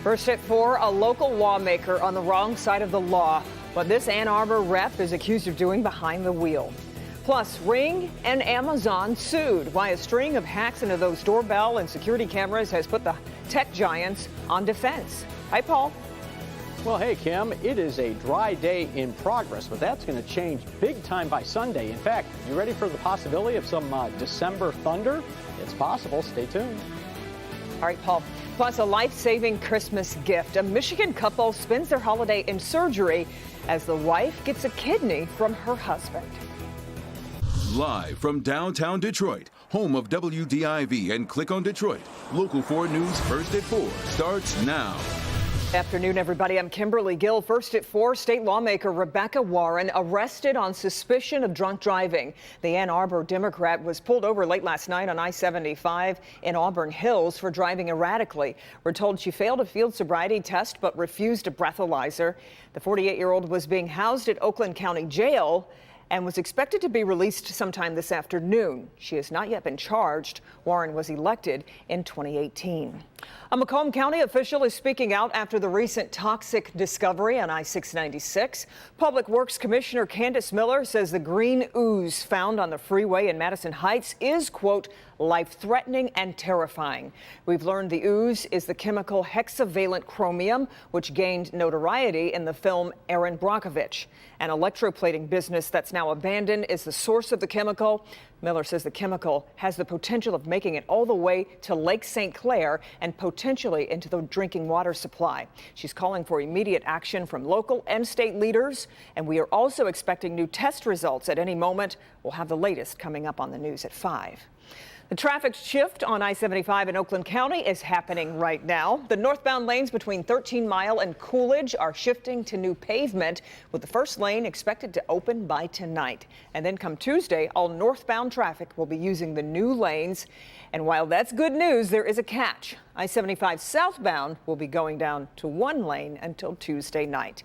First at 4, a local lawmaker on the wrong side of the law. What this Ann Arbor rep is accused of doing behind the wheel. Plus, Ring and Amazon sued. Why a string of hacks into those doorbell and security cameras has put the tech giants on defense. Hi, Paul. Well, hey, Kim, it is a dry day in progress, but that's going to change big time by Sunday. In fact, you ready for the possibility of some December thunder? It's possible. Stay tuned. All right, Paul. Plus, a life-saving Christmas gift. A Michigan couple spends their holiday in surgery as the wife gets a kidney from her husband. Live from downtown Detroit, home of WDIV and Click on Detroit, Local 4 News First at 4 starts now. Afternoon, everybody. I'm Kimberly Gill. First at 4, state lawmaker Rebecca Warren arrested on suspicion of drunk driving. The Ann Arbor Democrat was pulled over late last night on I-75 in Auburn Hills for driving erratically. We're told she failed a field sobriety test but refused a breathalyzer. The 48-year-old was being housed at Oakland County Jail and was expected to be released sometime this afternoon. She has not yet been charged. Warren was elected in 2018. A Macomb County official is speaking out after the recent toxic discovery on I-696. Public Works Commissioner Candace Miller says the green ooze found on the freeway in Madison Heights is, quote, life-threatening and terrifying. We've learned the ooze is the chemical hexavalent chromium, which gained notoriety in the film Erin Brockovich. An electroplating business that's now abandoned is the source of the chemical. Miller says the chemical has the potential of making it all the way to Lake St. Clair and potentially into the drinking water supply. She's calling for immediate action from local and state leaders, and we are also expecting new test results at any moment. We'll have the latest coming up on the news at 5. The traffic shift on I-75 in Oakland County is happening right now. The northbound lanes between 13 Mile and Coolidge are shifting to new pavement, with the first lane expected to open by tonight. And then come Tuesday, all northbound traffic will be using the new lanes. And while that's good news, there is a catch. I-75 southbound will be going down to one lane until Tuesday night.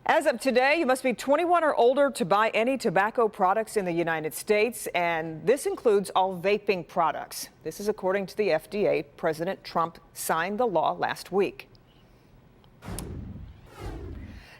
As of today, you must be 21 or older to buy any tobacco products in the United States, and this includes all vaping products. This is according to the FDA. President Trump signed the law last week.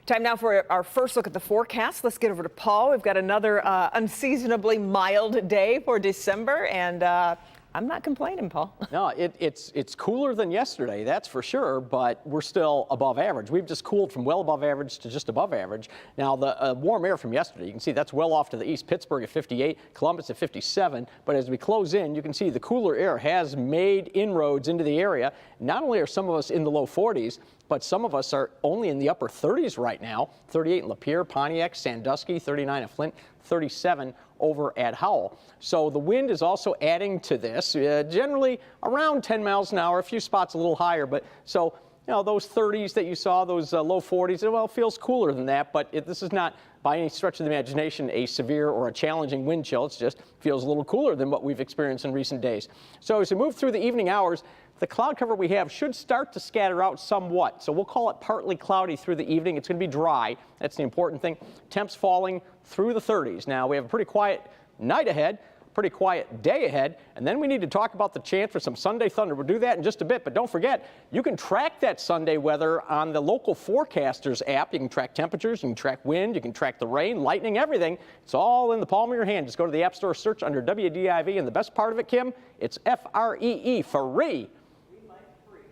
Time now for our first look at the forecast. Let's get over to Paul. We've got another unseasonably mild day for December, and I'm not complaining, Paul. No, it's cooler than yesterday, that's for sure, but we're still above average. We've just cooled from well above average to just above average. Now, the warm air from yesterday, you can see that's well off to the east. Pittsburgh at 58, Columbus at 57. But as we close in, you can see the cooler air has made inroads into the area. Not only are some of us in the low 40s, but some of us are only in the upper 30s right now. 38 in Lapeer, Pontiac, Sandusky, 39 at Flint, 37 over at Howell. So the wind is also adding to this, generally around 10 miles an hour, a few spots a little higher. But so, you know, those 30s that you saw, those low 40s, well, it feels cooler than that. But this is not by any stretch of the imagination a severe or a challenging wind chill. It just feels a little cooler than what we've experienced in recent days. So as we move through the evening hours, the cloud cover we have should start to scatter out somewhat. So we'll call it partly cloudy through the evening. It's going to be dry. That's the important thing. Temps falling through the 30s. Now, we have a pretty quiet night ahead, pretty quiet day ahead, and then we need to talk about the chance for some Sunday thunder. We'll do that in just a bit, but don't forget, you can track that Sunday weather on the local forecasters app. You can track temperatures, you can track wind, you can track the rain, lightning, everything. It's all in the palm of your hand. Just go to the App Store, search under WDIV, and the best part of it, Kim, it's F-R-E-E, free.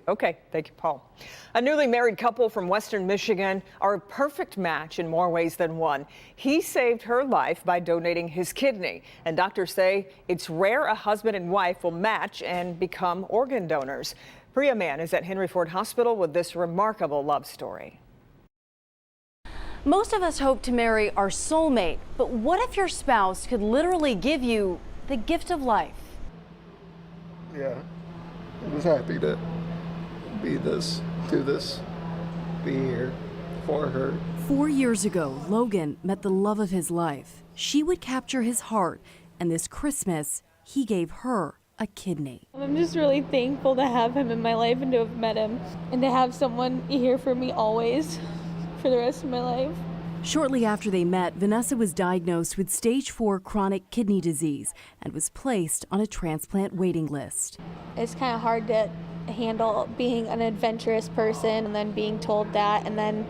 Okay, thank you, Paul. A newly married couple from Western Michigan are a perfect match in more ways than one. He saved her life by donating his kidney, and doctors say it's rare a husband and wife will match and become organ donors. Priya Mann is at Henry Ford Hospital with this remarkable love story. Most of us hope to marry our soulmate, but what if your spouse could literally give you the gift of life? Yeah, I was happy to be this, do this, be here for her. 4 years ago, Logan met the love of his life. She would capture his heart, and this Christmas, he gave her a kidney. I'm just really thankful to have him in my life and to have met him and to have someone here for me always for the rest of my life. Shortly after they met, Vanessa was diagnosed with stage 4 chronic kidney disease and was placed on a transplant waiting list. It's kind of hard to handle being an adventurous person and then being told that, and then,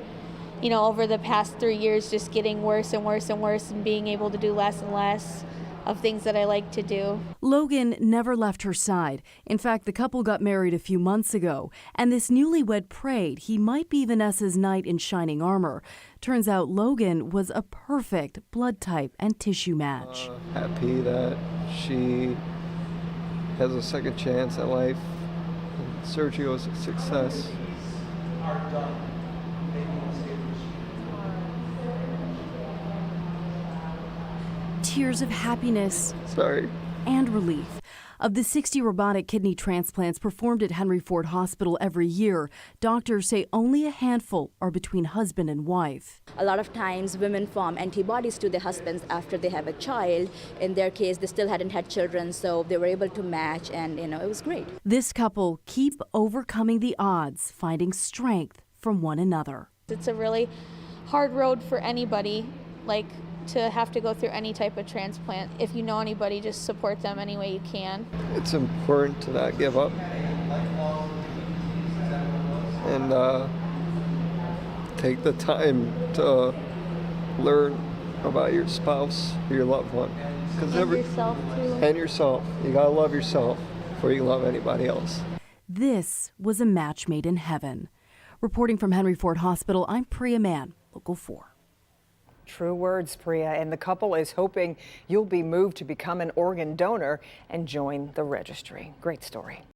you know, over the past 3 years just getting worse and worse and worse and being able to do less and less of things that I like to do. Logan never left her side. In fact, the couple got married a few months ago, and this newlywed prayed he might be Vanessa's knight in shining armor. Turns out Logan was a perfect blood type and tissue match. Happy that she has a second chance at life. And Sergio's a success. Tears of happiness Sorry. and relief. Of the 60 robotic kidney transplants performed at Henry Ford Hospital every year, doctors say only a handful are between husband and wife. A lot of times women form antibodies to their husbands after they have a child. In their case, they still hadn't had children, so they were able to match, and it was great. This couple keep overcoming the odds, finding strength from one another. It's a really hard road for anybody, like, to have to go through any type of transplant. If you know anybody, just support them any way you can. It's important to not give up and take the time to learn about your spouse, your loved one. And yourself too. And yourself. You gotta love yourself before you love anybody else. This was a match made in heaven. Reporting from Henry Ford Hospital, I'm Priya Mann, Local 4. True words, Priya. And the couple is hoping you'll be moved to become an organ donor and join the registry. Great story.